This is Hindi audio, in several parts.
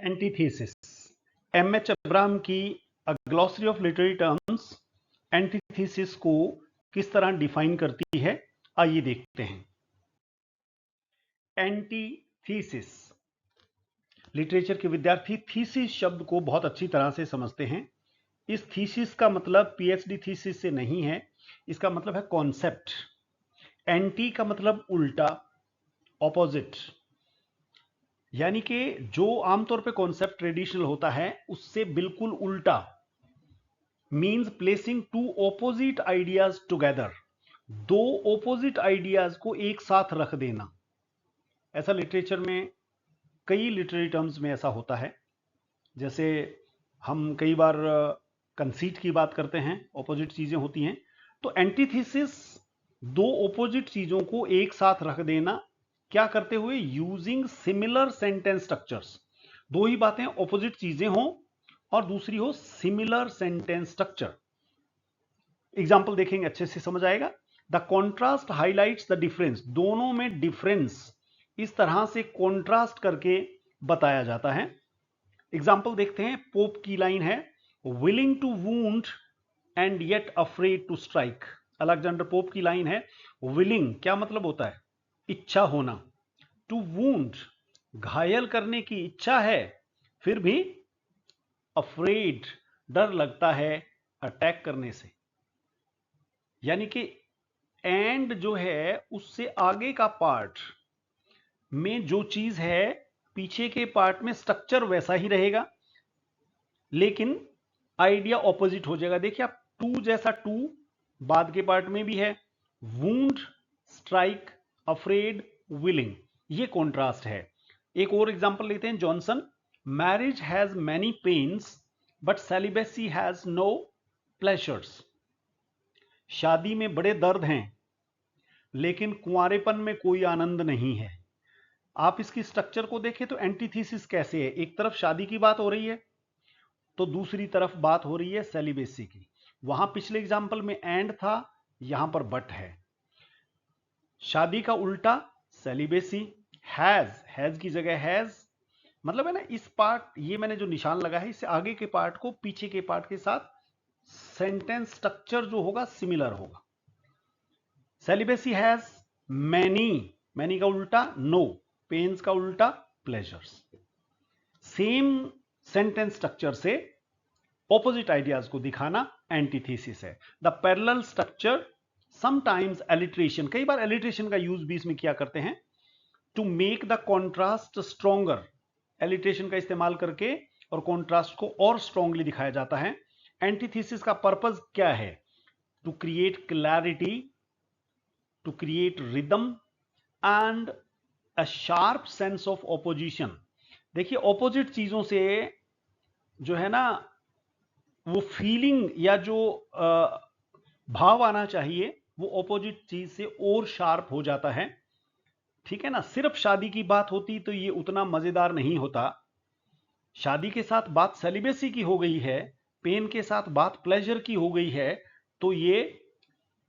एंटीथेसिस। एम.एच. अब्राहम की a glossary of literary terms antithesis को किस तरह डिफाइन करती है, आइए देखते हैं। एंटीथेसिस, लिटरेचर के विद्यार्थी थीसिस शब्द को बहुत अच्छी तरह से समझते हैं। इस थीसिस का मतलब पीएचडी थीसिस से नहीं है, इसका मतलब है कॉन्सेप्ट। एंटी का मतलब उल्टा, ऑपोजिट, यानी कि जो आमतौर पे कॉन्सेप्ट ट्रेडिशनल होता है उससे बिल्कुल उल्टा। Means placing two opposite ideas together, दो ऑपोजिट आइडियाज को एक साथ रख देना। ऐसा लिटरेचर में कई लिटरेरी टर्म्स में ऐसा होता है। जैसे हम कई बार कंसीट की बात करते हैं, ऑपोजिट चीजें होती हैं। तो एंटीथेसिस दो ऑपोजिट चीजों को एक साथ रख देना, क्या करते हुए? Using similar sentence structures. दो ही बातें ऑपोजिट चीजें हों और दूसरी हो सिमिलर सेंटेंस स्ट्रक्चर। एग्जाम्पल देखेंगे, अच्छे से समझ आएगा। The contrast highlights the difference, दोनों में डिफरेंस इस तरह से कॉन्ट्रास्ट करके बताया जाता है। एग्जाम्पल देखते हैं, पोप की लाइन है, willing to wound and yet afraid to strike. Alexander Pope की लाइन है, विलिंग क्या मतलब होता है? इच्छा होना, टू वूंड घायल करने की इच्छा है, फिर भी अफ्रेड डर लगता है अटैक करने से। यानी कि एंड जो है उससे आगे का पार्ट में जो चीज है, पीछे के पार्ट में स्ट्रक्चर वैसा ही रहेगा लेकिन आइडिया ऑपोजिट हो जाएगा। देखिए आप, टू जैसा टू बाद के पार्ट में भी है, वूंड, स्ट्राइक, अफ्रेड, विलिंग, ये कॉन्ट्रास्ट है। एक और एग्जांपल लेते हैं, Johnson, marriage has many pains but celibacy has no pleasures. शादी में बड़े दर्द हैं लेकिन कुंवारेपन में कोई आनंद नहीं है। आप इसकी स्ट्रक्चर को देखें तो एंटीथेसिस कैसे है? एक तरफ शादी की बात हो रही है तो दूसरी तरफ बात हो रही है सेलिबेसी की। वहां पिछले एग्जाम्पल में एंड था, यहां पर बट है। शादी का उल्टा सेलिबेसी। हैज की जगह हैज, मतलब है ना, इस पार्ट, ये मैंने जो निशान लगा है, इससे आगे के पार्ट को पीछे के पार्ट के साथ सेंटेंस स्ट्रक्चर जो होगा सिमिलर होगा। सेलिबेसी हैज मैनी का उल्टा नो, पेन्स का उल्टा प्लेजर्स। सेम सेंटेंस स्ट्रक्चर से ऑपोजिट आइडियाज को दिखाना एंटीथेसिस है। The parallel structure, sometimes alliteration, कई बार एलिट्रेशन का यूज भी इसमें किया करते हैं, to make the contrast stronger. Alliteration का इस्तेमाल करके और कॉन्ट्रास्ट को और स्ट्रांगली दिखाया जाता है। एंटीथेसिस का पर्पस क्या है? To create clarity, to create rhythm and a sharp sense of opposition. देखिए ऑपोजिट चीजों से जो है ना वो फीलिंग या जो भाव आना चाहिए वो ऑपोजिट चीज से और शार्प हो जाता है। ठीक है ना? सिर्फ शादी की बात होती तो ये उतना मजेदार नहीं होता। शादी के साथ बात सेलिबेसी की हो गई है, पेन के साथ बात प्लेजर की हो गई है, तो ये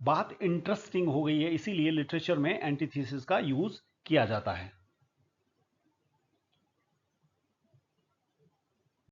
बात इंटरेस्टिंग हो गई है। इसीलिए लिटरेचर में एंटीथेसिस का यूज किया जाता है।